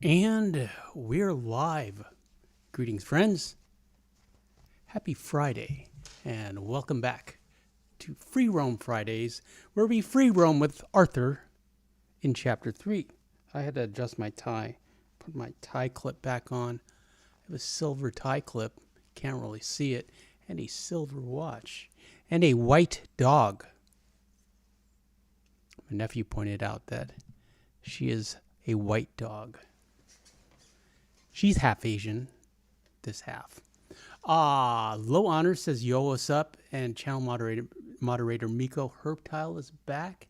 And we're live. Greetings, friends. Happy Friday, and welcome back to Free Roam Fridays, where we free roam with Arthur in Chapter 3. I had to adjust my tie, put my tie clip back on. I have a silver tie clip, can't really see it, and a silver watch, and a white dog. My nephew pointed out that she is a white dog. She's half Asian, this half. Low Honor says, yo, what's up? And channel moderator Miko Herbtile is back.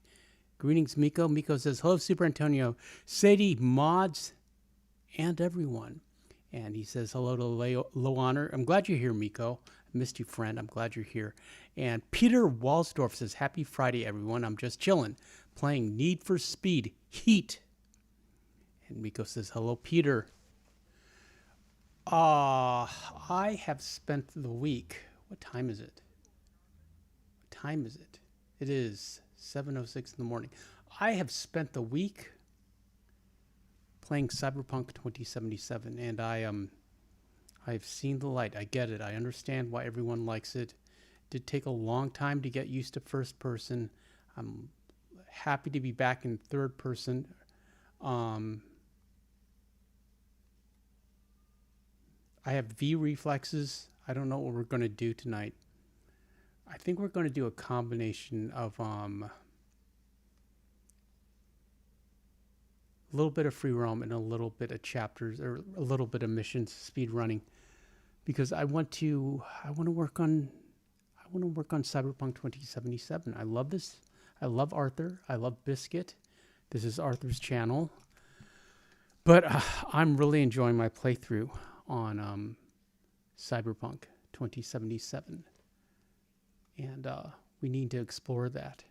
Greetings, Miko. Miko says, hello, Super Antonio, Sadie, mods, and everyone. And he says, hello to Low Honor. I'm glad you're here, Miko. I missed you, friend. I'm glad you're here. And Peter Walsdorf says, happy Friday, everyone. I'm just chilling, playing Need for Speed Heat. And Miko says, hello, Peter. I have spent the week. What time is it? What time is it? It is 7:06 in the morning. I have spent the week playing Cyberpunk 2077, and I've seen the light. I get it. I understand why everyone likes it. It did take a long time to get used to first person. I'm happy to be back in third person. I have V reflexes. I don't know what we're going to do tonight. I think we're going to do a combination of a little bit of free roam and a little bit of chapters, or a little bit of missions, speed running, because I want to work on Cyberpunk 2077. I love this. I love Arthur. I love Biscuit. This is Arthur's channel. But I'm really enjoying my playthrough on Cyberpunk 2077, and we need to explore that.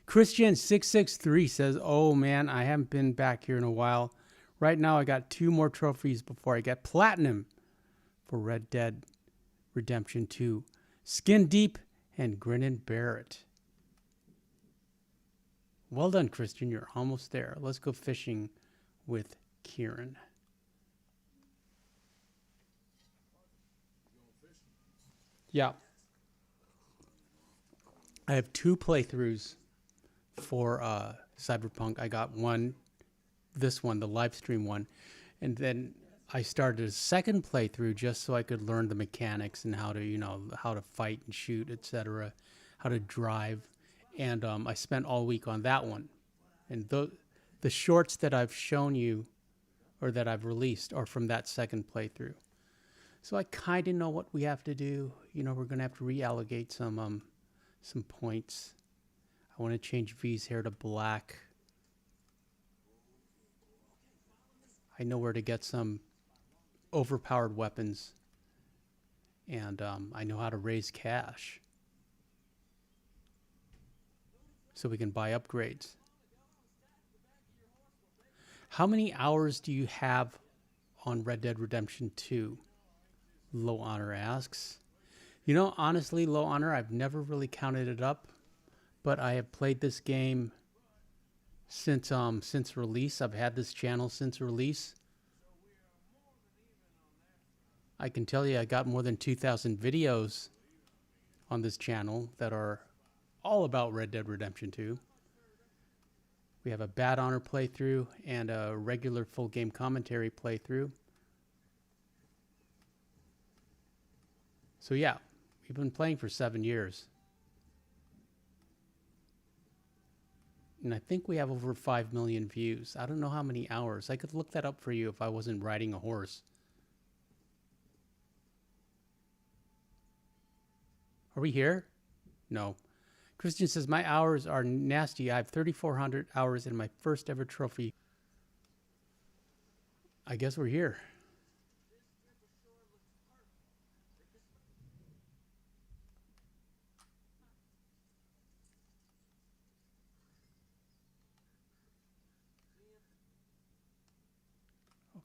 Christian663 says, oh man, I haven't been back here in a while. Right now I got 2 more trophies before I get platinum for Red Dead Redemption 2, Skin Deep and Grin and Bear It. Well done, Christian. You're almost there. Let's go fishing with Kieran. Yeah. I have 2 playthroughs for Cyberpunk. I got one, this one, the live stream one, and then I started a second playthrough just so I could learn the mechanics and how to, how to fight and shoot, etc., how to drive, and I spent all week on that one. And the shorts that I've shown you, or that I've released, are from that second playthrough. So I kind of know what we have to do. We're going to have to reallocate some points. I want to change V's hair to black. I know where to get some overpowered weapons. And I know how to raise cash, so we can buy upgrades. How many hours do you have on Red Dead Redemption 2? Low Honor asks. Honestly, Low Honor, I've never really counted it up, but I have played this game since release. I've had this channel since release. I can tell you I got more than 2,000 videos on this channel that are all about Red Dead Redemption 2. We have a Bad Honor playthrough and a regular full game commentary playthrough. So yeah, we've been playing for 7 years. And I think we have over 5 million views. I don't know how many hours. I could look that up for you if I wasn't riding a horse. Are we here? No. Christian says, my hours are nasty. I have 3,400 hours in my first ever trophy. I guess we're here.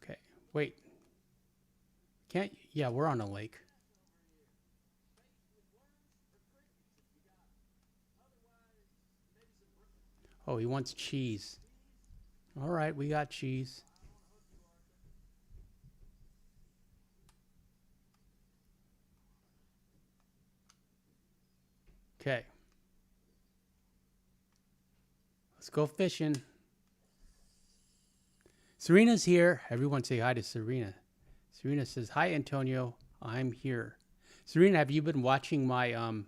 Okay, wait. Yeah, we're on a lake. Oh, he wants cheese. All right, we got cheese. Okay. Let's go fishing. Serena's here. Everyone say hi to Serena. Serena says, "Hi, Antonio. I'm here." Serena, have you been watching my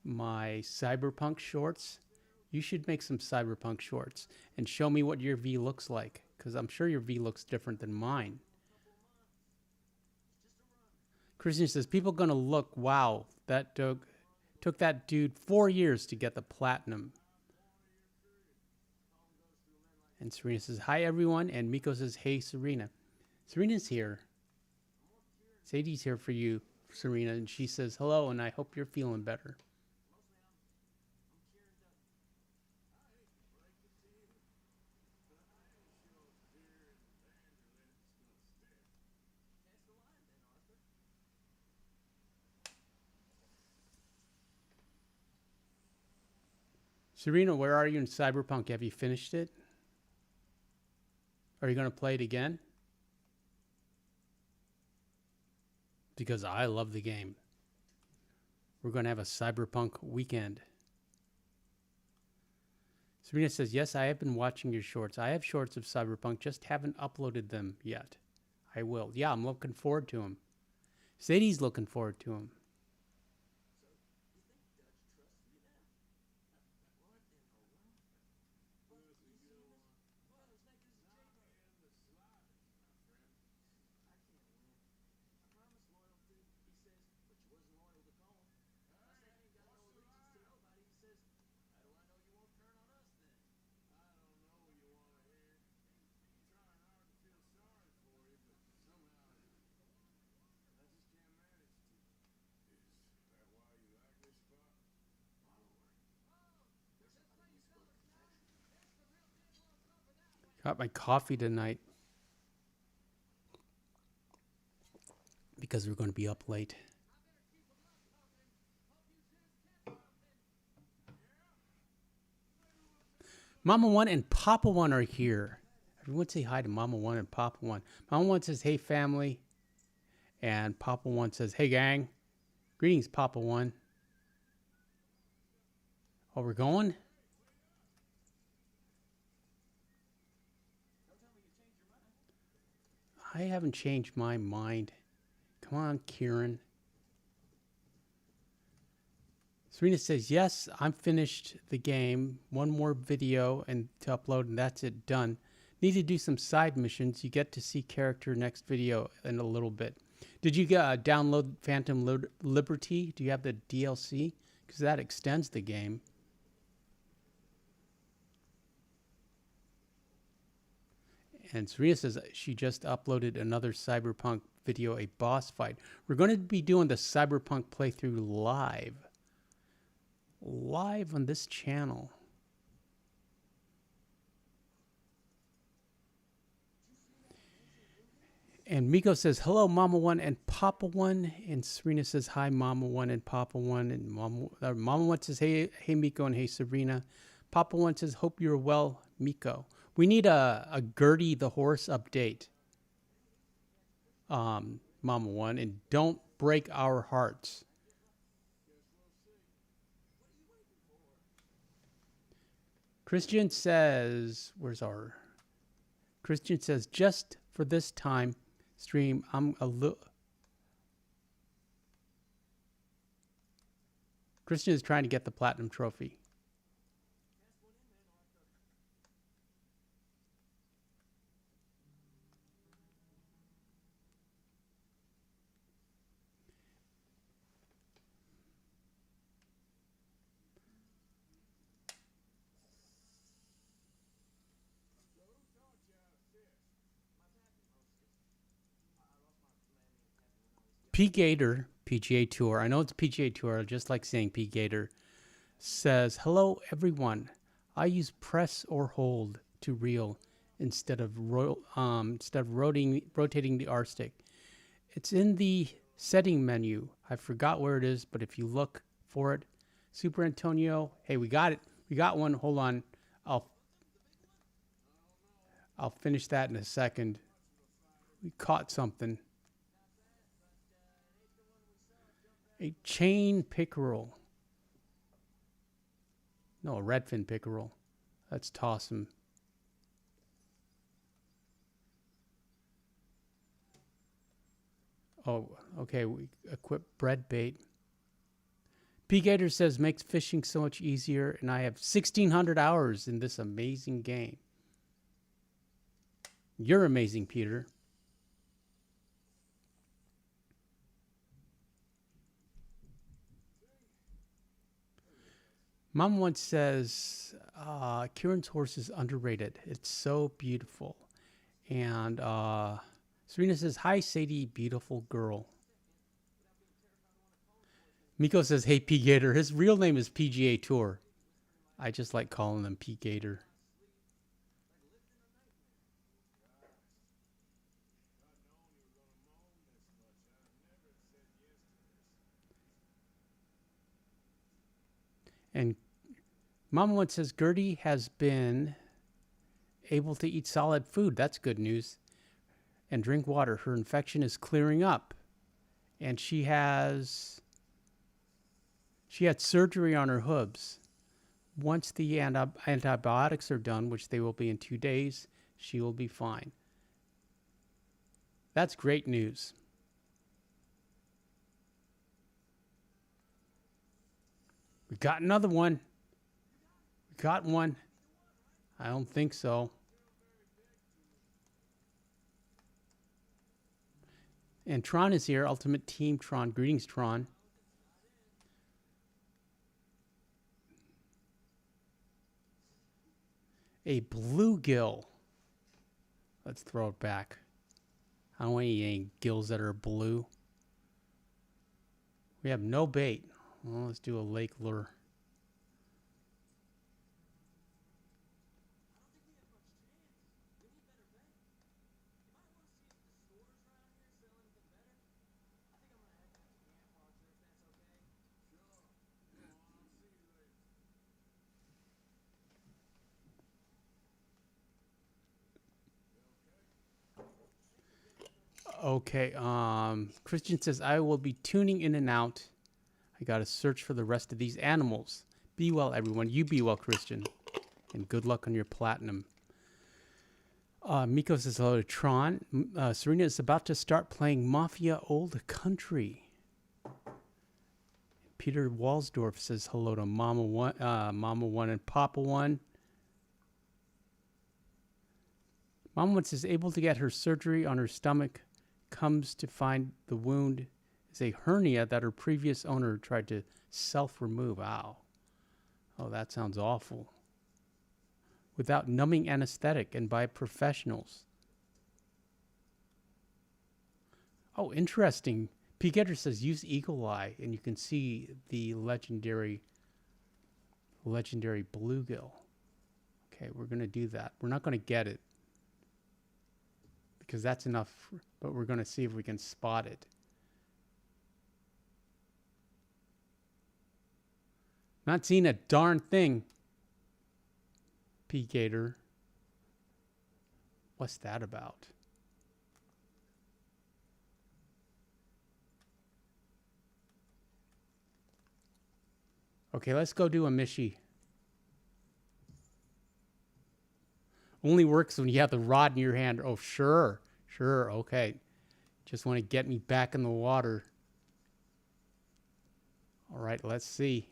cyberpunk shorts? You should make some cyberpunk shorts and show me what your V looks like, because I'm sure your V looks different than mine. Christian says, "People gonna look, wow, that took that dude 4 years to get the platinum." And Serena says, "Hi, everyone." And Miko says, "Hey, Serena." Serena's here. Sadie's here for you, Serena. And she says, "Hello, and I hope you're feeling better." Serena, where are you in Cyberpunk? Have you finished it? Are you going to play it again? Because I love the game. We're going to have a Cyberpunk weekend. Serena says, "Yes, I have been watching your shorts. I have shorts of Cyberpunk, just haven't uploaded them yet. I will." Yeah, I'm looking forward to them. Sadie's looking forward to them. Got my coffee tonight because we're going to be up late. Mama One and Papa One are here. Everyone say hi to Mama One and Papa One. Mama One says, "Hey, family." And Papa One says, "Hey, gang." Greetings, Papa One. Oh, we're going? I haven't changed my mind. Come on, Kieran. Serena says, "Yes, I'm finished the game. One more video and to upload, and that's it, done. Need to do some side missions. You get to see character next video in a little bit." Did you download Phantom Liberty? Do you have the DLC? Because that extends the game. And Serena says she just uploaded another Cyberpunk video, a boss fight. We're going to be doing the Cyberpunk playthrough live on this channel. And Miko says, "Hello, Mama One and Papa One." And Serena says, "Hi, Mama One and Papa One." And Mama One says, hey, Miko, and hey, Serena. Papa One says, "Hope you're well, Miko." We need a Gertie the horse update, Mama One, and don't break our hearts. Christian says, Christian says, "Just for this time stream, I'm a little." Christian is trying to get the platinum trophy. P Gator, PGA Tour. I know it's PGA Tour. I just like saying P Gator. Says, "Hello, everyone. I use press or hold to reel instead of rotating the R stick. It's in the setting menu. I forgot where it is, but if you look for it, Super Antonio. Hey, we got it. We got one. Hold on. I'll finish that in a second. We caught something. A chain pickerel. No, a redfin pickerel. Let's toss him. Oh, okay. We equip bread bait. P Gator says makes fishing so much easier, and I have 1,600 hours in this amazing game. You're amazing, Peter. Mom once says, Kieran's horse is underrated. It's so beautiful. And Serena says, hi, Sadie, beautiful girl. Miko says, hey, P Gator. His real name is PGA Tour. I just like calling him P Gator. And Mom once says, Gertie has been able to eat solid food. That's good news. And drink water. Her infection is clearing up. And she had surgery on her hooves. Once the antibiotics are done, which they will be in 2 days, she will be fine. That's great news. We got another one. We got one. I don't think so. And Tron is here. Ultimate Team Tron. Greetings, Tron. A bluegill. Let's throw it back. I don't want any gills that are blue. We have no bait. Well, let's do a lake lure. Okay, Christian says, I will be tuning in and out. I got to search for the rest of these animals. Be well, everyone. You be well, Christian. And good luck on your platinum. Miko says hello to Tron. Serena is about to start playing Mafia Old Country. Peter Walsdorf says hello to Mama One and Papa One. Mama One says able to get her surgery on her stomach. Comes to find the wound is a hernia that her previous owner tried to self-remove. Ow. Oh, that sounds awful. Without numbing anesthetic and by professionals. Oh, interesting. P. Getter says use Eagle Eye and you can see the legendary bluegill. Okay, we're going to do that. We're not going to get it because that's enough, but we're going to see if we can spot it. Not seeing a darn thing. P. Gator. What's that about? Okay, let's go do a Mishi. Only works when you have the rod in your hand. Oh, sure. Sure, okay. Just want to get me back in the water. All right, let's see.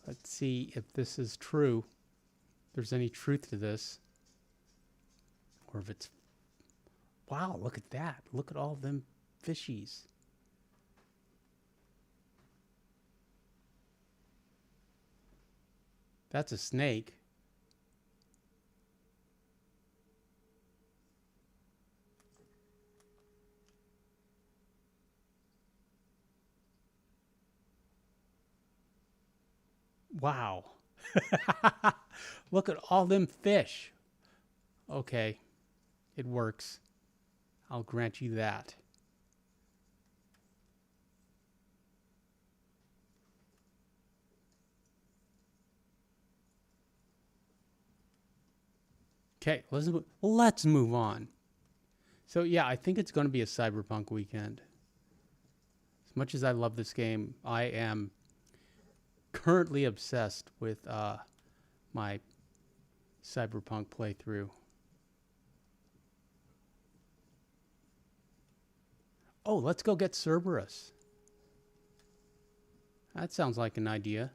Let's see if this is true. If there's any truth to this. Or if it's... Wow, look at that. Look at all them fishies. That's a snake. Wow. Look at all them fish. Okay. It works. I'll grant you that. Okay, let's move on. So yeah, I think it's going to be a Cyberpunk weekend. As much as I love this game, I am currently obsessed with my Cyberpunk playthrough. Oh, let's go get Cerberus. That sounds like an idea.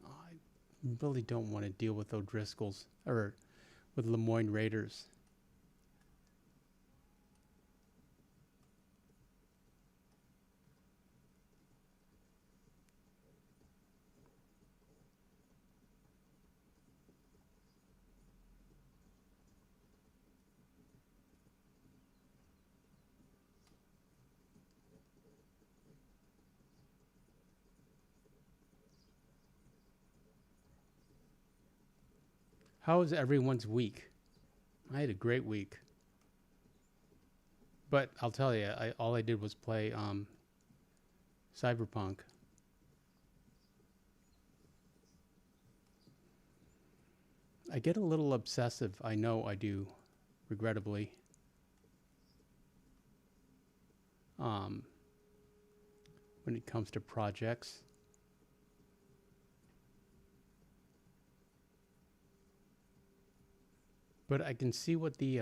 I really don't want to deal with O'Driscolls or with Lemoyne Raiders. How was everyone's week? I had a great week. But I'll tell you, all I did was play Cyberpunk. I get a little obsessive. I know I do, regrettably. When it comes to projects. But I can see what the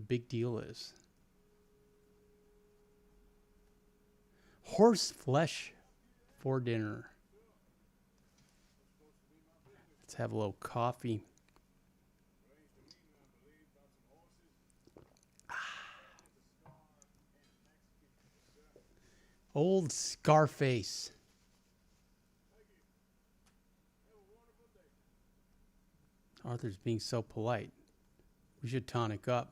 big deal is. Horse flesh for dinner. Let's have a little coffee. Old Scarface. Arthur's being so polite. We should tonic up.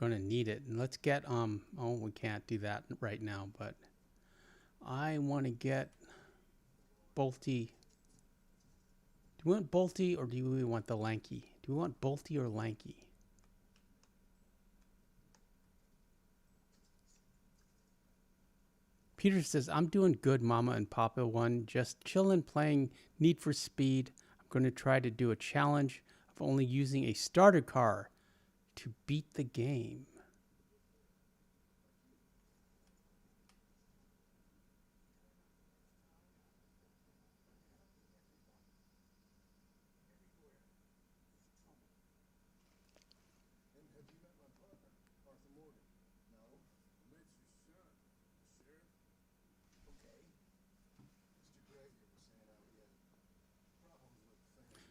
We're going to need it. And let's get, oh, we can't do that right now, but I want to get Bolty. Do we want Bolty or do we want the Lanky? Do we want Bolty or Lanky? Peter says, I'm doing good, Mama and Papa One. Just chilling, playing Need for Speed. I'm going to try to do a challenge of only using a starter car to beat the game.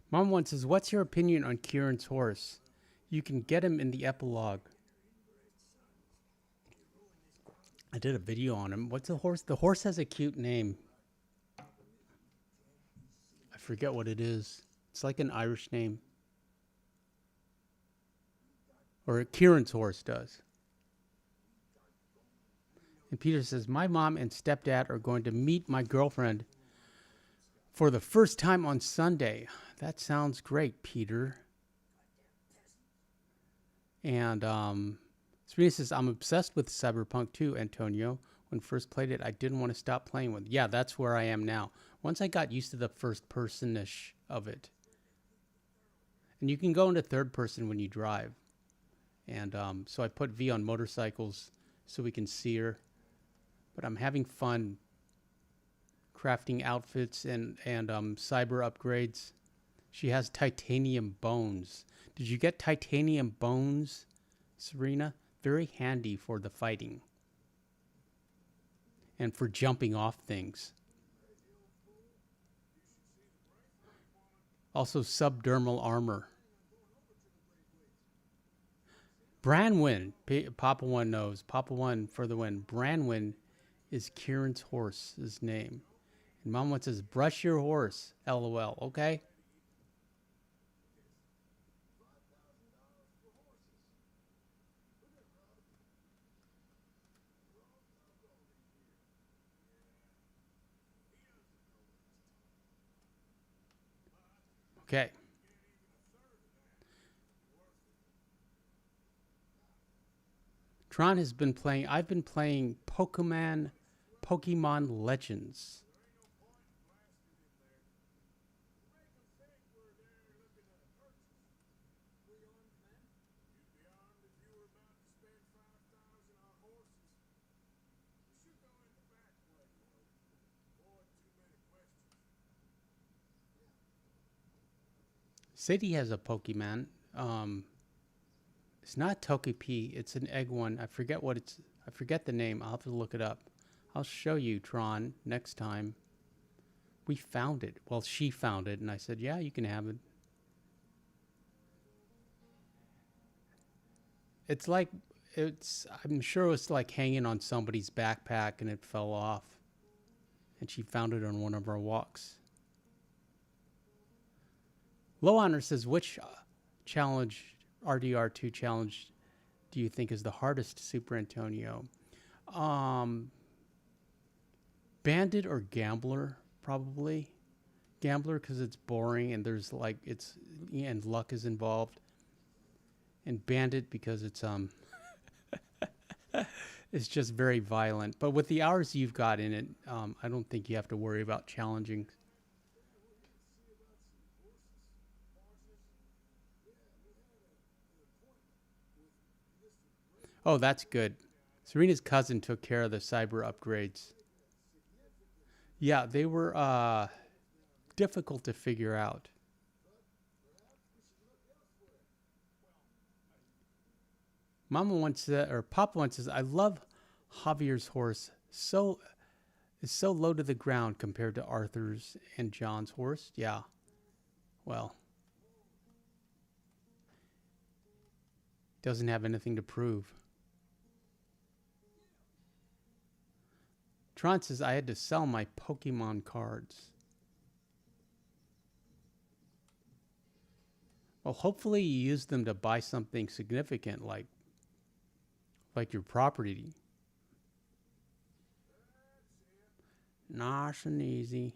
Mom One says, what's your opinion on Kieran's horse? You can get him in the epilogue. I did a video on him. What's the horse? The horse has a cute name. I forget what it is. It's like an Irish name. Or Kieran's horse does. And Peter says, my mom and stepdad are going to meet my girlfriend for the first time on Sunday. That sounds great, Peter. And Serena says, I'm obsessed with Cyberpunk 2, Antonio. When first played it, I didn't want to stop playing with it. Yeah, that's where I am now. Once I got used to the first person-ish of it. And you can go into third person when you drive. And so I put V on motorcycles so we can see her. But I'm having fun crafting outfits and cyber upgrades. She has titanium bones. Did you get titanium bones, Serena? Very handy for the fighting. And for jumping off things. Also subdermal armor. Branwyn. Papa One knows. Papa One for the win. Branwyn is Kieran's horse's name. And Mom One says, brush your horse. LOL. Okay. Okay. Tron has been playing. I've been playing Pokemon Legends. Sadie has a Pokemon. It's not Togepi. It's an egg one. I forget what it's. I forget the name. I'll have to look it up. I'll show you, Tron, next time. We found it. Well, she found it, and I said, yeah, you can have it. It's like, I'm sure it was like hanging on somebody's backpack and it fell off. And she found it on one of our walks. Low Honor says, which challenge, RDR2 challenge, do you think is the hardest, Super Antonio? Bandit or Gambler, probably. Gambler because it's boring and there's like and luck is involved. And Bandit because it's it's just very violent. But with the hours you've got in it, I don't think you have to worry about challenging. Oh, that's good. Serena's cousin took care of the cyber upgrades. Yeah, they were difficult to figure out. Mama once said, or Papa once says, I love Javier's horse. It's so low to the ground compared to Arthur's and John's horse. Yeah. Well, doesn't have anything to prove. Tron says I had to sell my Pokemon cards. Well, hopefully you use them to buy something significant like your property. Nice and easy.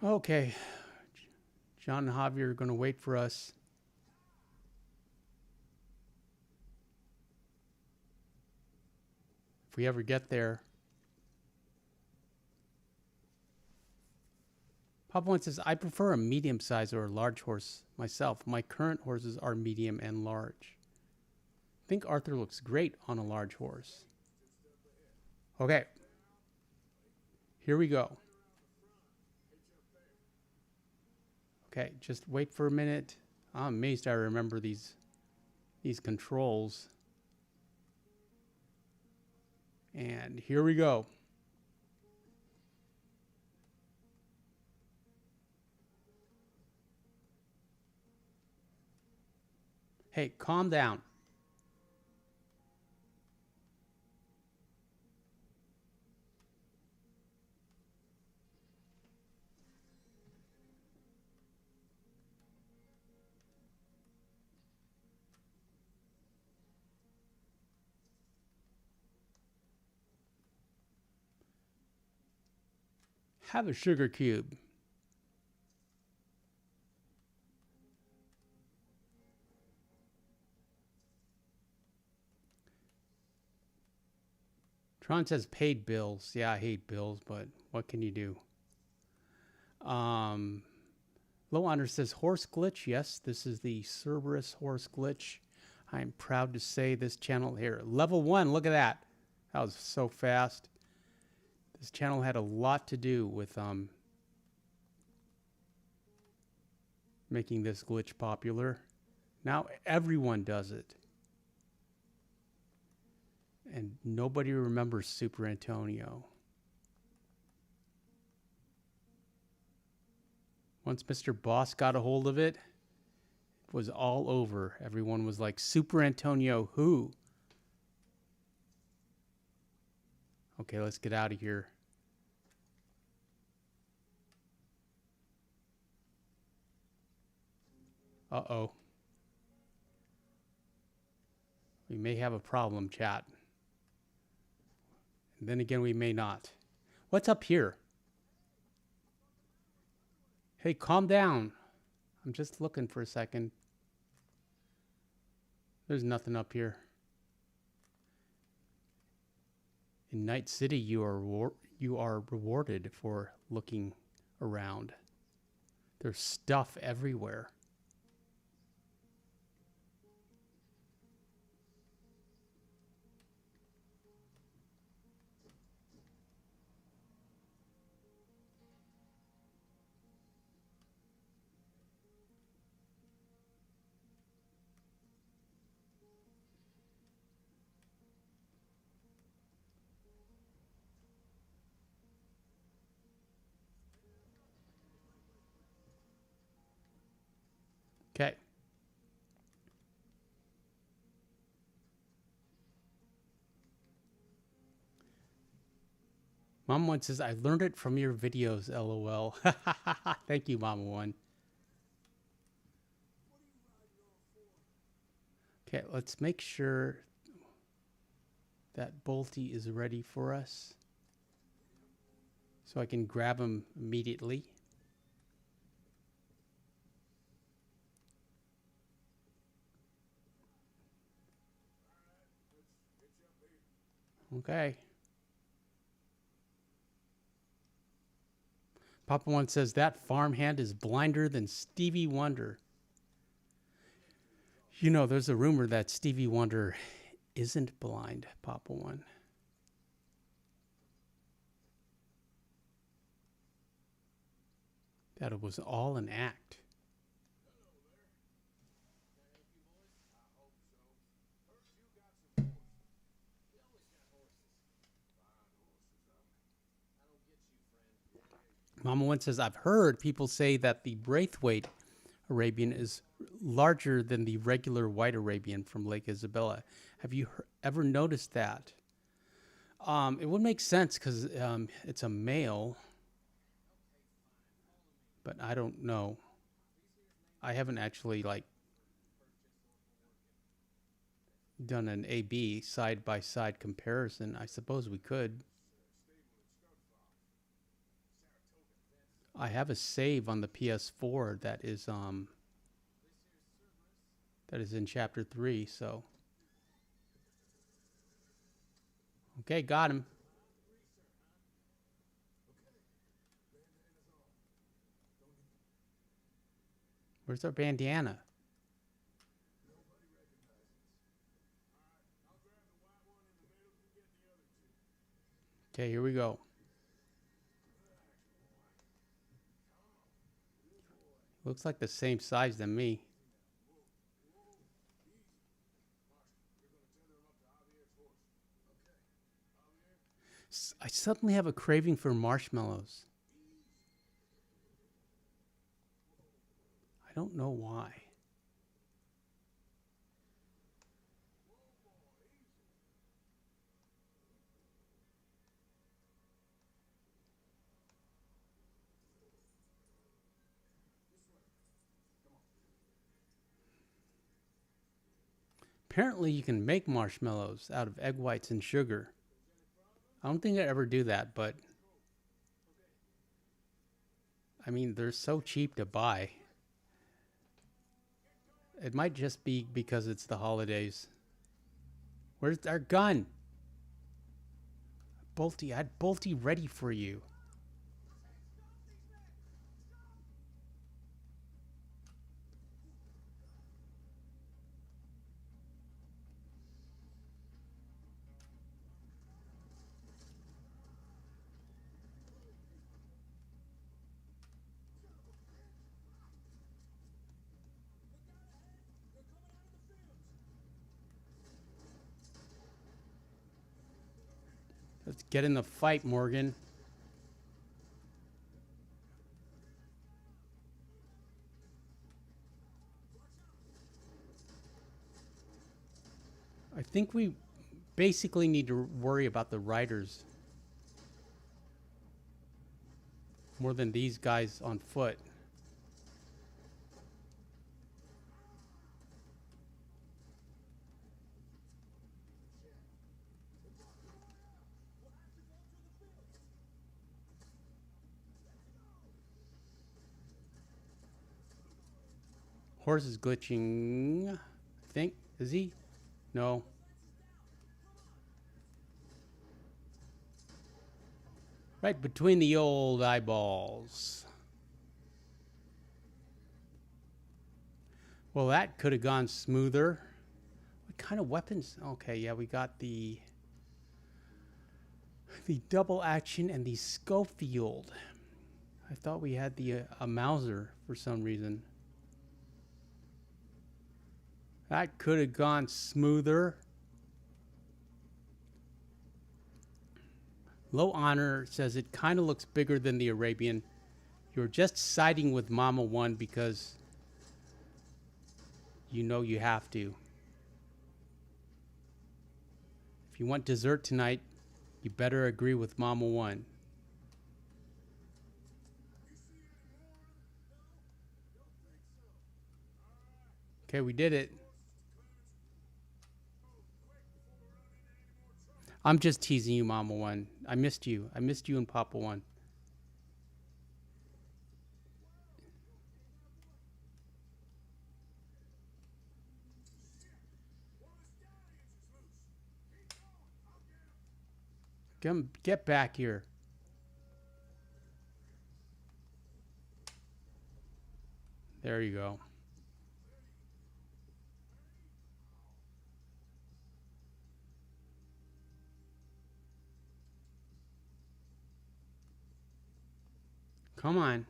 Okay. John and Javier are going to wait for us. If we ever get there. Papa one says, I prefer a medium size or a large horse myself. My current horses are medium and large. I think Arthur looks great on a large horse. Okay. Here we go. Okay, just wait for a minute. I'm amazed I remember these controls. And here we go. Hey, calm down. Have a sugar cube. Tron says paid bills. Yeah, I hate bills, but what can you do? Low Honor says horse glitch. Yes, this is the Cerberus horse glitch. I'm proud to say this channel here. Level 1, look at that. That was so fast. This channel had a lot to do with making this glitch popular. Now everyone does it. And nobody remembers Super Antonio. Once Mr. Boss got a hold of it, it was all over. Everyone was like, Super Antonio who? Okay, let's get out of here. Uh-oh. We may have a problem, chat. And then again, we may not. What's up here? Hey, calm down. I'm just looking for a second. There's nothing up here. In Night City, you are rewarded for looking around. There's stuff everywhere. Okay. Mom One says, I learned it from your videos, LOL. Thank you, Mama One. Okay, let's make sure that Bolty is ready for us so I can grab him immediately. Okay. Papa One says, that farmhand is blinder than Stevie Wonder. You know, there's a rumor that Stevie Wonder isn't blind, Papa One. That it was all an act. Mama One says, I've heard people say that the Braithwaite Arabian is larger than the regular white Arabian from Lake Isabella. Have you ever noticed that? It would make sense because it's a male, but I don't know. I haven't actually done an A/B side by side comparison. I suppose we could. I have a save on the PS4 that is in chapter 3, so okay, got him. Where's our bandana? Okay, here we go. Looks like the same size than me. I suddenly have a craving for marshmallows. I don't know why. Apparently you can make marshmallows out of egg whites and sugar. I don't think I'd ever do that, but I mean, they're so cheap to buy. It might just be because it's the holidays. Where's our gun? Bolty, I had Bolty ready for you. Let's get in the fight, Morgan. I think we basically need to worry about the riders more than these guys on foot. horse is glitching. I think. Is he? No. Right between the old eyeballs. Well, that could have gone smoother. What kind of weapons? Okay, yeah, we got the double action and the Schofield. I thought we had the a Mauser for some reason. That could have gone smoother. Low Honor says it kind of looks bigger than the Arabian. You're just siding with Mama 1 because you know you have to. If you want dessert tonight, you better agree with Mama 1. Okay, we did it. I'm just teasing you, Mama 1. I missed you. I missed you and Papa 1. Come, get back here. There you go. Come on.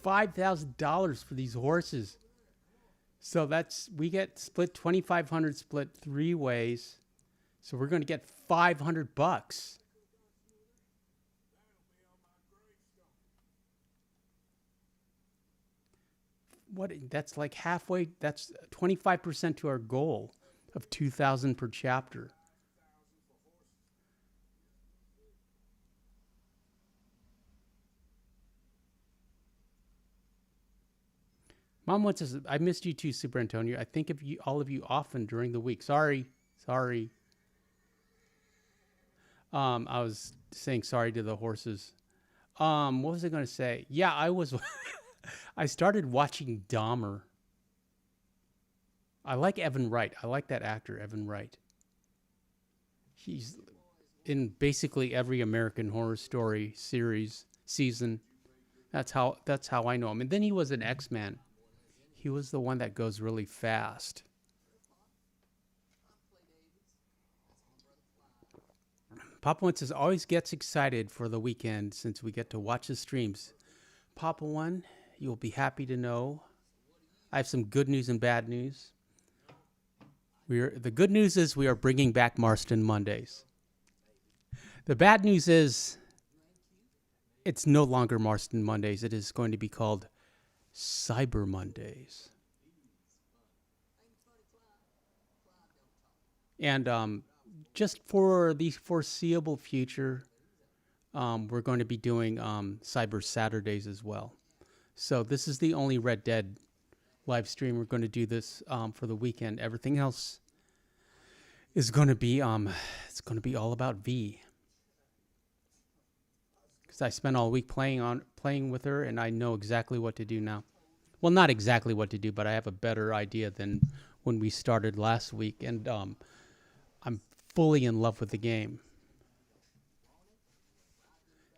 $5,000 for these horses. So that's, we get split 2,500 split 3 ways. So we're going to get $500. What, that's like halfway, that's 25% to our goal of 2,000 per chapter. Mom wants us. I missed you too, Superantonio. I think of you, all of you, often during the week. Sorry. I was saying sorry to the horses. What was I going to say? Yeah, I was. I started watching Dahmer. I like Evan Wright. I like that actor, Evan Wright. He's in basically every American Horror Story season. That's how I know him. And then he was an X-Man. He was the one that goes really fast. Papa One says, always gets excited for the weekend since we get to watch the streams. Papa One, you'll be happy to know I have some good news and bad news. The good news is we are bringing back Marston Mondays. The bad news is it's no longer Marston Mondays. It is going to be called Cyber Mondays. And just for the foreseeable future, we're going to be doing Cyber Saturdays as well. So this is the only Red Dead live stream. We're going to do this for the weekend. Everything else is going to be it's going to be all about V. Because I spent all week playing with her, and I know exactly what to do now. Well, not exactly what to do, but I have a better idea than when we started last week, and I'm fully in love with the game.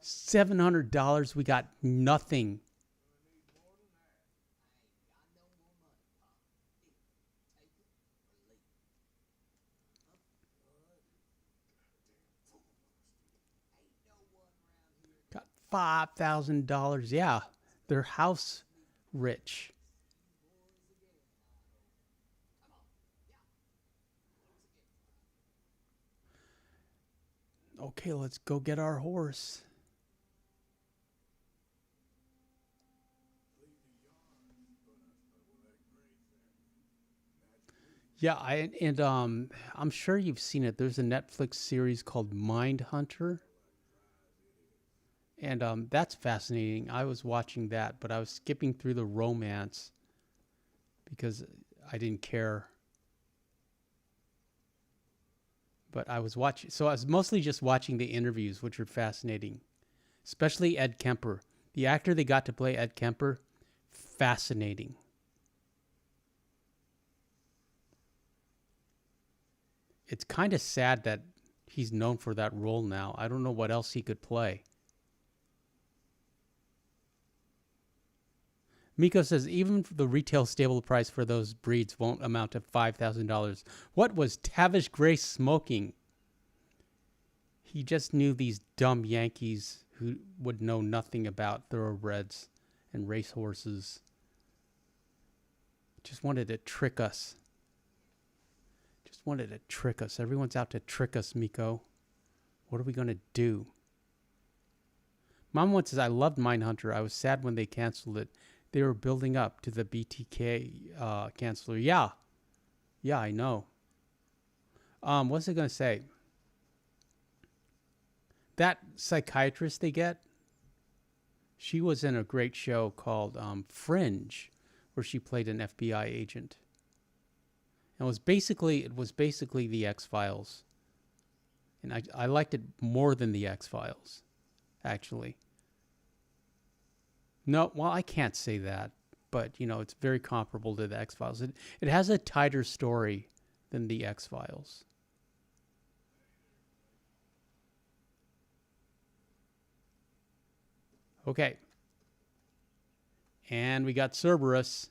$700, we got nothing. Got $5,000. Yeah, they're house rich. Okay, let's go get our horse. Yeah, I'm sure you've seen it. There's a Netflix series called Mindhunter. And that's fascinating. I was watching that, but I was skipping through the romance because I didn't care. But I was watching, so I was mostly just watching the interviews, which were fascinating, especially Ed Kemper, the actor they got to play Ed Kemper. Fascinating. It's kind of sad that he's known for that role now. I don't know what else he could play. Miko says even the retail stable price for those breeds won't amount to $5,000. What was Tavish Gray smoking? He just knew these dumb Yankees who would know nothing about thoroughbreds and racehorses. Just wanted to trick us. Just wanted to trick us. Everyone's out to trick us, Miko. What are we going to do? Mom once says, I loved Mindhunter. I was sad when they canceled it. They were building up to the BTK canceler. Yeah. Yeah, I know. What's it going to say? That psychiatrist they get, she was in a great show called Fringe, where she played an FBI agent. And it was basically the X-Files. And I liked it more than the X-Files, actually. No, well, I can't say that, but it's very comparable to the X-Files. It has a tighter story than the X-Files. Okay. And we got Cerberus.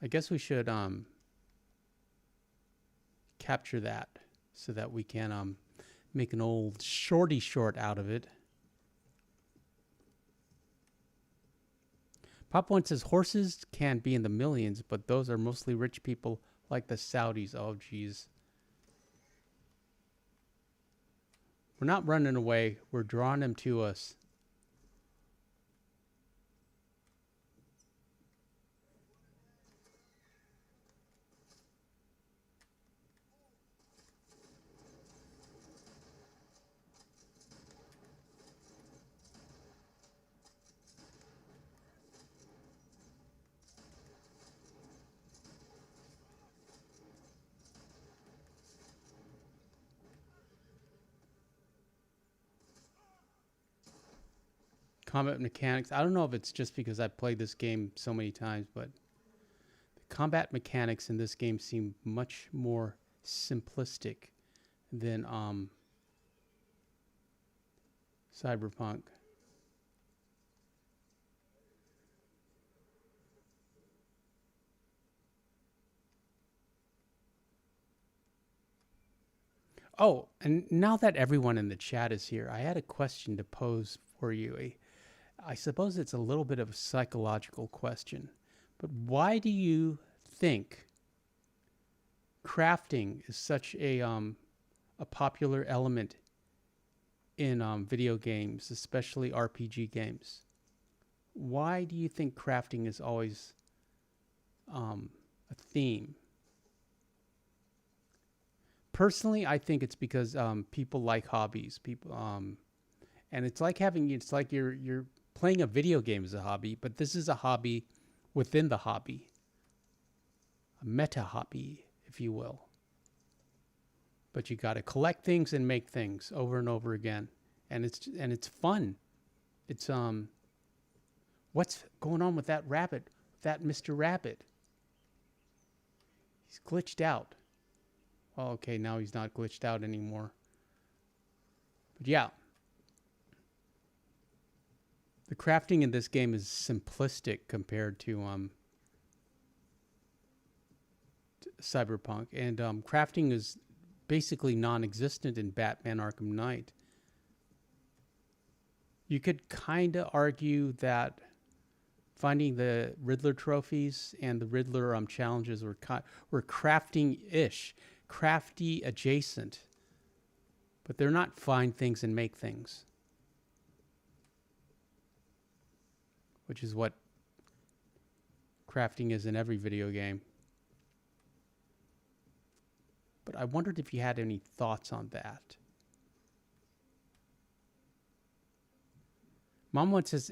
I guess we should capture that so that we can make an old shorty short out of it. Pop One says horses can be in the millions, but those are mostly rich people like the Saudis. Oh, geez. We're not running away. We're drawing them to us. Combat mechanics. I don't know if it's just because I played this game so many times, but the combat mechanics in this game seem much more simplistic than Cyberpunk. Oh, and now that everyone in the chat is here, I had a question to pose for you. I suppose it's a little bit of a psychological question, but why do you think crafting is such a popular element in video games, especially RPG games? Why do you think crafting is always a theme? Personally, I think it's because people like hobbies. People, and it's like you're playing a video game as a hobby, but this is a hobby within the hobby, a meta hobby, if you will. But you got to collect things and make things over and over again, and it's fun. It's what's going on with that rabbit? That Mr. Rabbit? He's glitched out. Oh, okay, now he's not glitched out anymore. But yeah. The crafting in this game is simplistic compared to Cyberpunk. And crafting is basically non-existent in Batman Arkham Knight. You could kind of argue that finding the Riddler trophies and the Riddler challenges were crafting-ish, crafty adjacent. But they're not find things and make things, which is what crafting is in every video game. But I wondered if you had any thoughts on that. Mom once says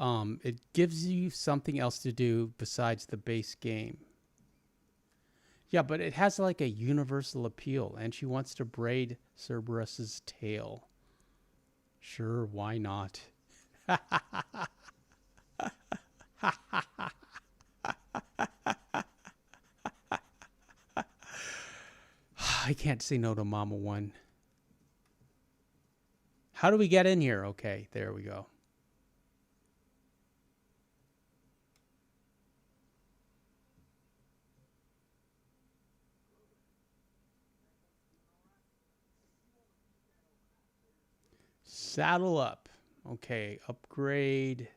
It gives you something else to do besides the base game. Yeah, but it has like a universal appeal, and she wants to braid Cerberus's tail. Sure, why not? I can't say no to Mama One. How do we get in here? Okay, there we go. Saddle up. Okay, upgrade.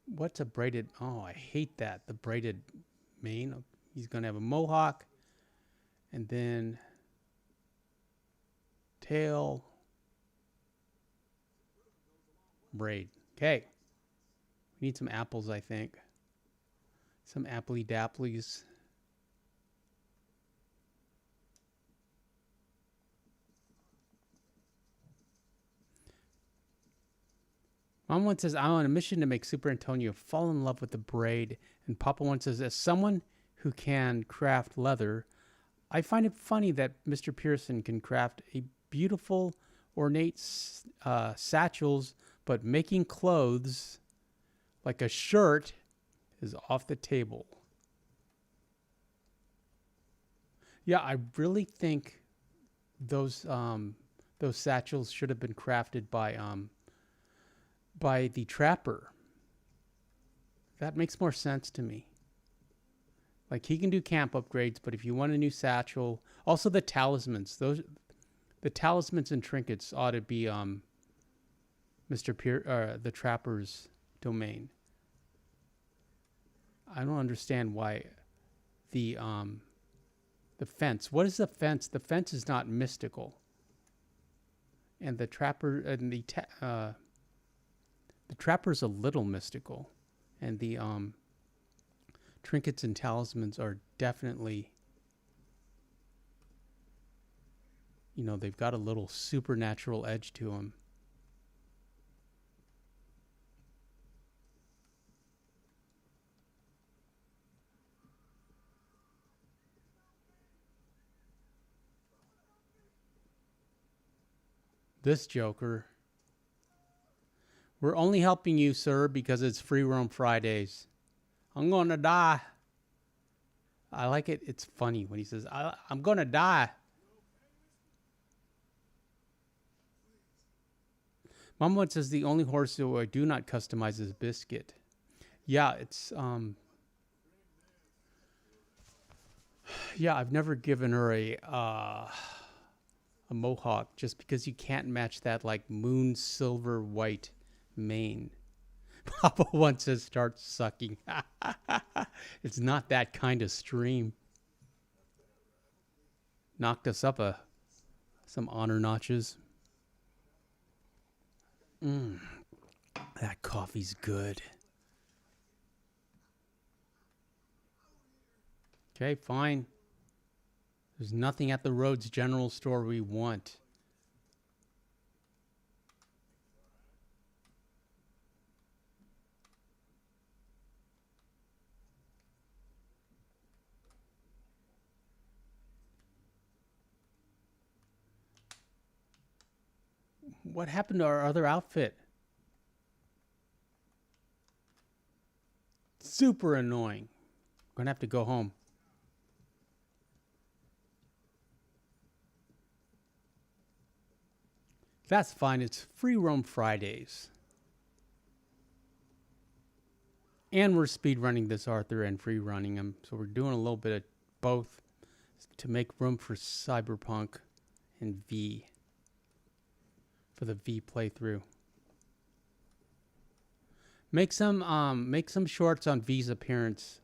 What's a braided? Oh, I hate that. The braided mane. He's going to have a mohawk. And then tail. Braid. Okay. We need some apples, I think. Some appley dapplies. Mom one says, I'm on a mission to make Super Antonio fall in love with the braid. And Papa one says, as someone who can craft leather, I find it funny that Mr. Pearson can craft a beautiful, ornate satchels, but making clothes like a shirt is off the table. Yeah, I really think those satchels should have been crafted by the trapper. That makes more sense to me. Like, he can do camp upgrades, but if you want a new satchel, also the talismans, the talismans and trinkets ought to be the trapper's domain. I don't understand why the fence. What is the fence? The fence is not mystical. And the trapper and the trapper's a little mystical, and the trinkets and talismans are definitely, they've got a little supernatural edge to them. This Joker. We're only helping you, sir, because it's Free Roam Fridays. I'm going to die. I like it. It's funny when he says, I'm going to die. Mama says the only horse who I do not customize is Biscuit. Yeah, it's yeah, I've never given her a mohawk just because you can't match that like moon silver white mane. Papa wants to start sucking. It's not that kind of stream. Knocked us up some honor notches. That coffee's good. Okay, fine. There's nothing at the Rhodes General Store we want. What happened to our other outfit? Super annoying. I'm gonna have to go home. That's fine. It's Free Roam Fridays. And we're speed running this Arthur and free running him. So we're doing a little bit of both to make room for Cyberpunk and V. For the V playthrough. Make some shorts on V's appearance.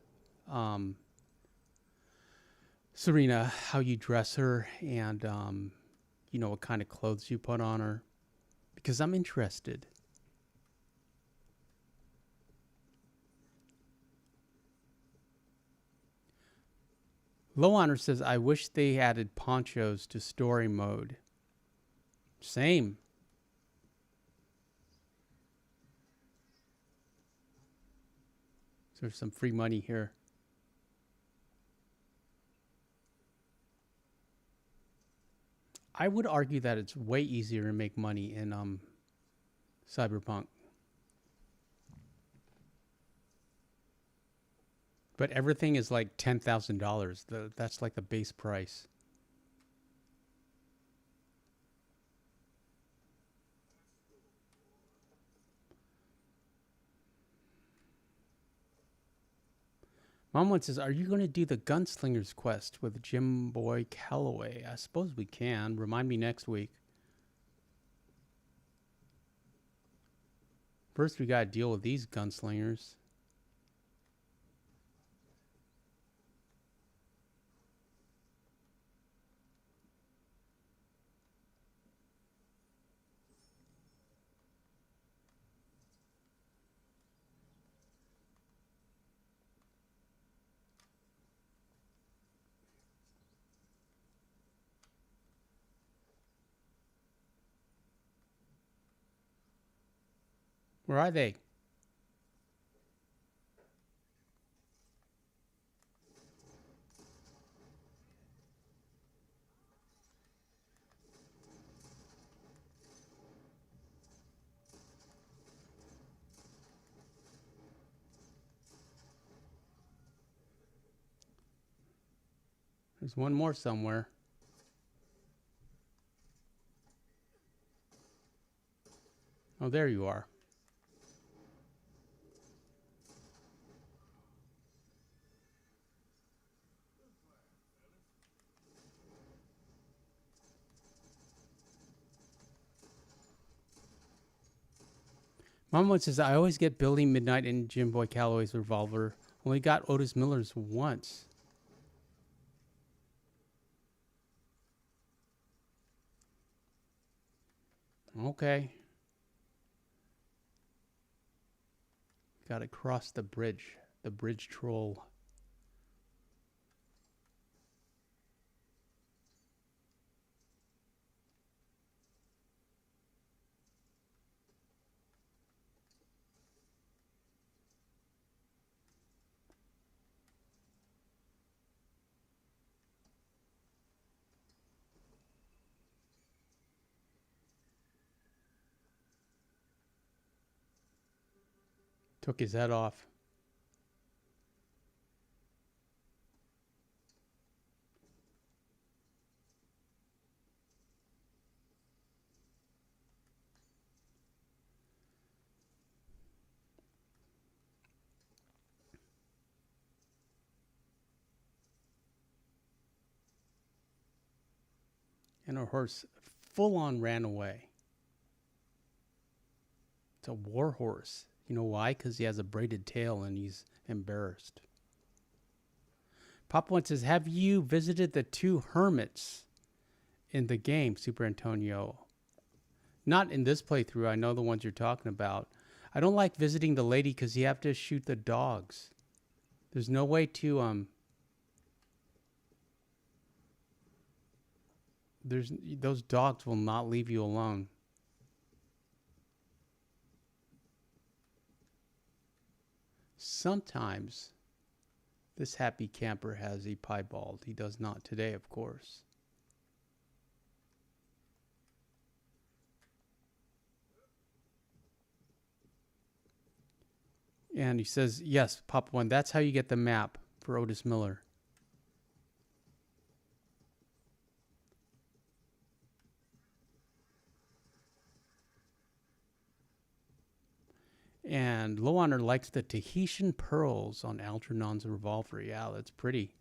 Serena, how you dress her and what kind of clothes you put on her, because I'm interested. Low Honor says, I wish they added ponchos to story mode. Same. So there's some free money here. I would argue that it's way easier to make money in Cyberpunk. But everything is like $10,000. That's like the base price. Mom one says, "Are you going to do the Gunslinger's quest with Jim Boy Calloway?" I suppose we can. Remind me next week. First, we got to deal with these gunslingers. Where are they? There's one more somewhere. Oh, there you are. Mom one says, "I always get Billy Midnight and Jim Boy Calloway's revolver. Only got Otis Miller's once." Okay. Got to cross the bridge. The bridge troll. Took his head off. And our horse full on ran away. It's a war horse. You know why? Because he has a braided tail and he's embarrassed. Papa one says, "Have you visited the two hermits in the game, Super Antonio?" Not in this playthrough. I know the ones you're talking about. I don't like visiting the lady because you have to shoot the dogs. There's no way to those dogs will not leave you alone. Sometimes this happy camper has a piebald. He does not today, of course. And he says, "Yes, Papa one, that's how you get the map for Otis Miller." And Low Honor likes the Tahitian pearls on Algernon's revolver. Yeah, that's pretty.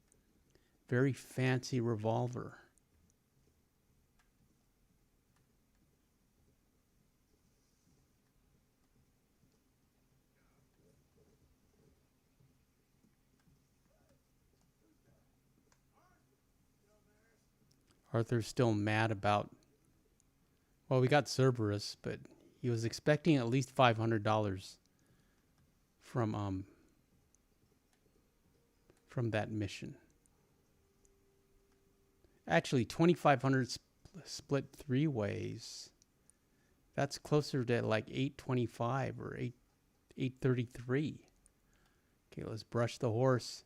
Very fancy revolver. Arthur's still mad about... Well, we got Cerberus, but he was expecting at least $500 from that mission. Actually, 2,500 split 3 ways. That's closer to like 825 or 833. Okay, let's brush the horse.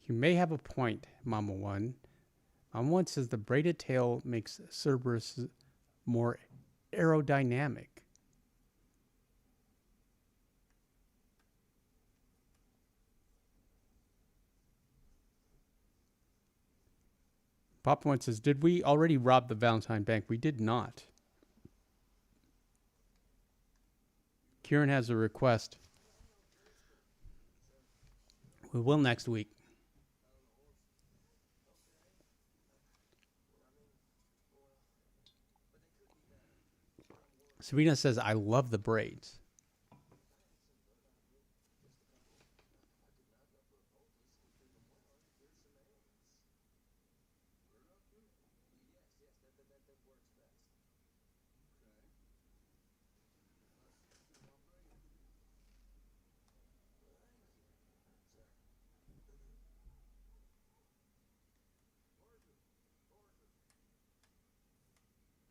You may have a point, Mama One. Mama One says the braided tail makes Cerberus more aerodynamic. Papa One says, did we already rob the Valentine Bank? We did not. Kieran has a request. We will next week. Serena says, I love the braids.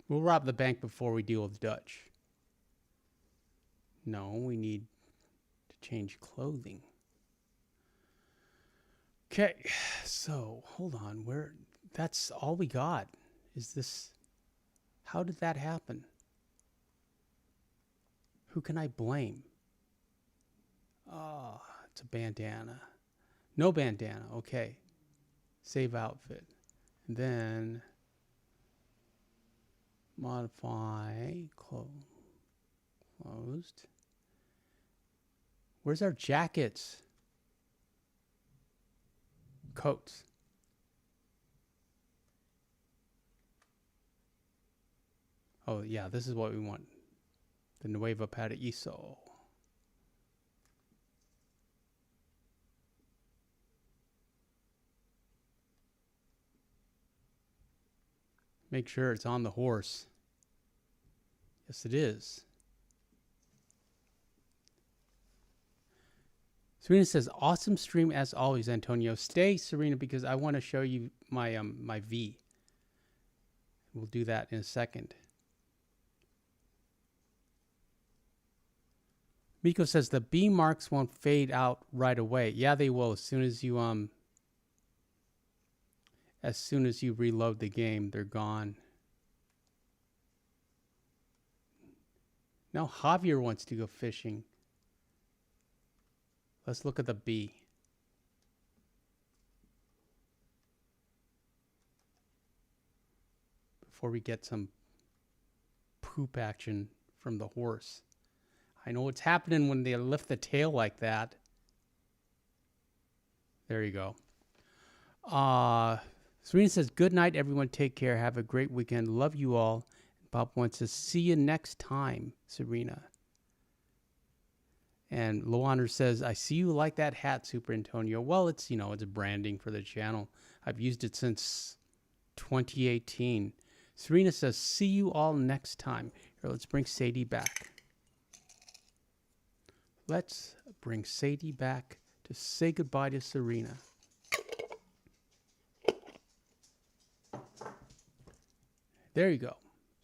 We'll rob the bank before we deal with Dutch. No, we need to change clothing. Okay, so hold on. That's all we got. Is this? How did that happen? Who can I blame? Oh, it's a bandana. No bandana. Okay. Save outfit. And then modify closed. Where's our jackets? Coats. Oh, yeah, this is what we want. The Nuevo Paraíso. Make sure it's on the horse. Yes, it is. Serena says, awesome stream as always, Antonio. Stay, Serena, because I want to show you my my V. We'll do that in a second. Miko says the B marks won't fade out right away. Yeah, they will as soon as you reload the game, they're gone. Now Javier wants to go fishing. Let's look at the B. Before we get some poop action from the horse. I know what's happening when they lift the tail like that. There you go. Serena says, good night, everyone. Take care. Have a great weekend. Love you all. Bob wants to see you next time, Serena. And Loander says, I see you like that hat, Super Antonio. Well, it's, it's branding for the channel. I've used it since 2018. Serena says, see you all next time. Here, let's bring Sadie back. Let's bring Sadie back to say goodbye to Serena. There you go.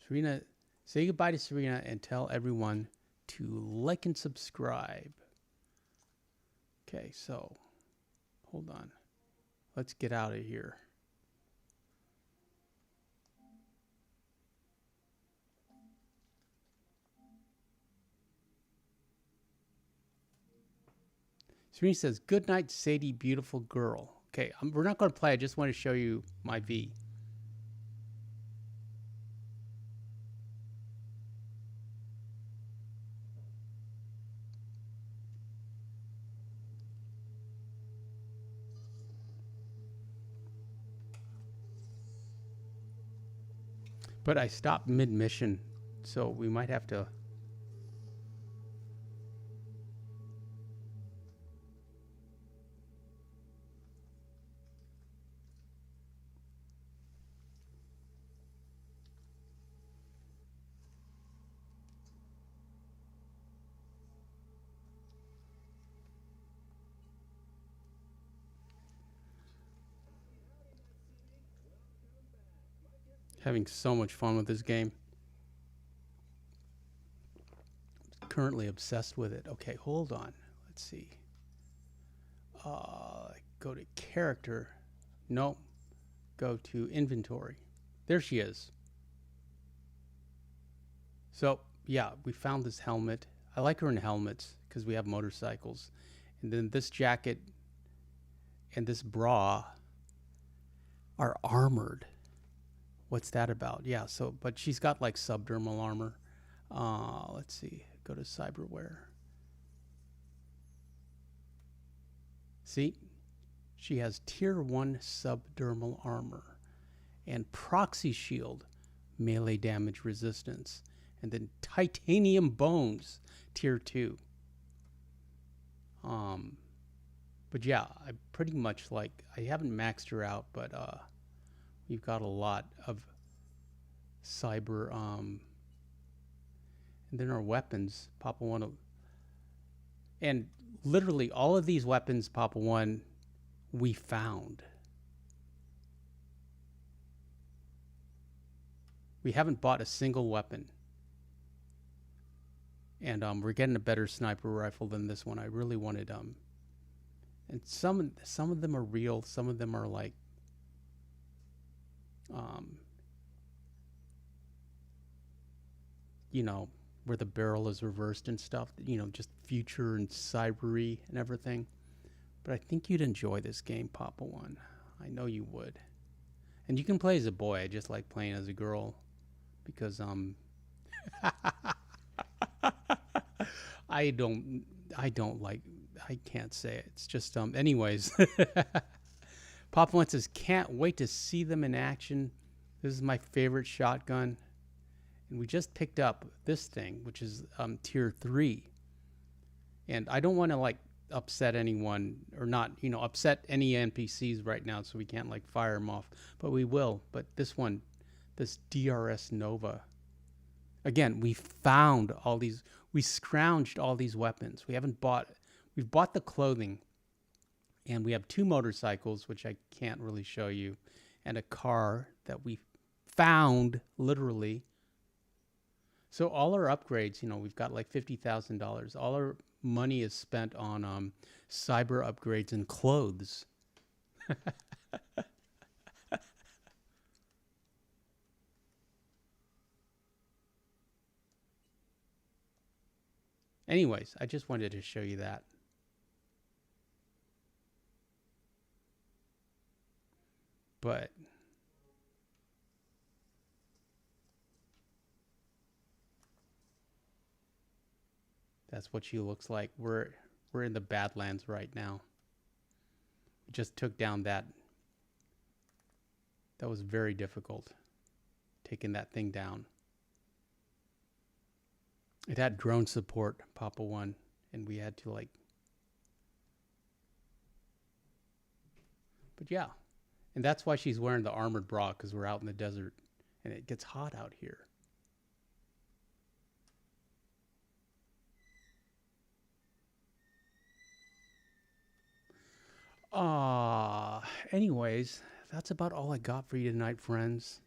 Serena, say goodbye to Serena and tell everyone to like and subscribe. Okay, so hold on. Let's get out of here. Serena says, good night, Sadie, beautiful girl. Okay, we're not going to play. I just want to show you my V. But I stopped mid-mission, so we might have to... Having so much fun with this game. Currently obsessed with it. Okay, hold on. Let's see. Go to character. No. Go to inventory. There she is. So, yeah, we found this helmet. I like her in helmets because we have motorcycles. And then this jacket and this bra are armored. What's that about? Yeah, so, but she's got like subdermal armor. Let's see. Go to cyberware. See? She has tier 1 subdermal armor and proxy shield, melee damage resistance, and then titanium bones, tier 2. But yeah, I pretty much like, I haven't maxed her out, but we've got a lot of cyber, and then our weapons, Papa One, and literally all of these weapons, Papa One, we found. We haven't bought a single weapon. And we're getting a better sniper rifle than this one. I really wanted and some of them are real, some of them are like you know, where the barrel is reversed and stuff, you know, just future and cybery and everything. But I think you'd enjoy this game, Papa One. I know you would. And you can play as a boy. I just like playing as a girl because I can't say it. It's just anyways. Papa One says, can't wait to see them in action. This is my favorite shotgun. And we just picked up this thing, which is tier 3. And I don't want to like upset anyone or not, you know, upset any NPCs right now, so we can't like fire them off, but we will. But this one, this DRS Nova, again, we found all these, we scrounged all these weapons. We've bought the clothing, and we have 2 motorcycles, which I can't really show you, and a car that we found literally. So all our upgrades, you know, we've got like $50,000. All our money is spent on cyber upgrades and clothes. Anyways, I just wanted to show you that. But that's what she looks like. We're in the Badlands right now. We just took down that. That was very difficult, taking that thing down. It had drone support, Papa One, and we had to like. But yeah, and that's why she's wearing the armored bra, because we're out in the desert and it gets hot out here. Anyways, that's about all I got for you tonight, friends.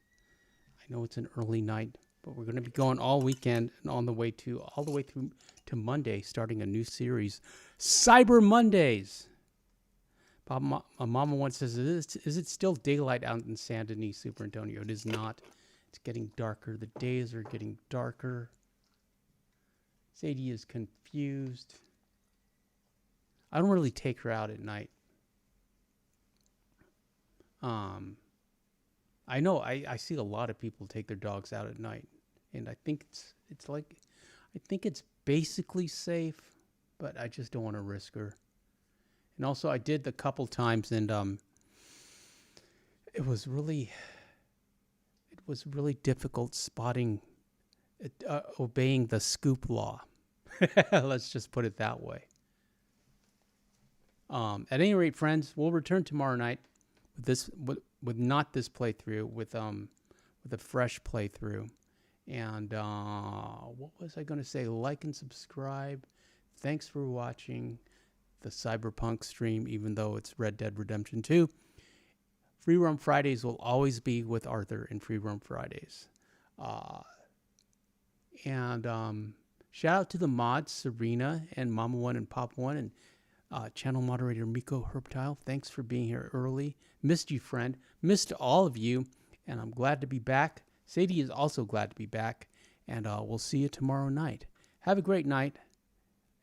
I know it's an early night, but we're going to be going all weekend and all the way through to Monday, starting a new series, Cyber Mondays. My mama once says, is it still daylight out in San Denis, Superantonio? It is not. It's getting darker. The days are getting darker. Sadie is confused. I don't really take her out at night. I know I see a lot of people take their dogs out at night, and I think it's like, I think it's basically safe, but I just don't want to risk her. And also, I did a couple times, and it was really difficult spotting, obeying the scoop law. Let's just put it that way. At any rate, friends, we'll return tomorrow night with this, with not this playthrough, with a fresh playthrough. And what was I going to say? Like and subscribe. Thanks for watching the Cyberpunk stream, even though it's Red Dead Redemption 2. Free Roam Fridays will always be with Arthur in Free Roam Fridays. And shout out to the mods, Serena and Mama One and Pop One, and channel moderator Miko Herbtile. Thanks for being here early. Missed you, friend. Missed all of you, and I'm glad to be back. Sadie is also glad to be back, and we'll see you tomorrow night. Have a great night.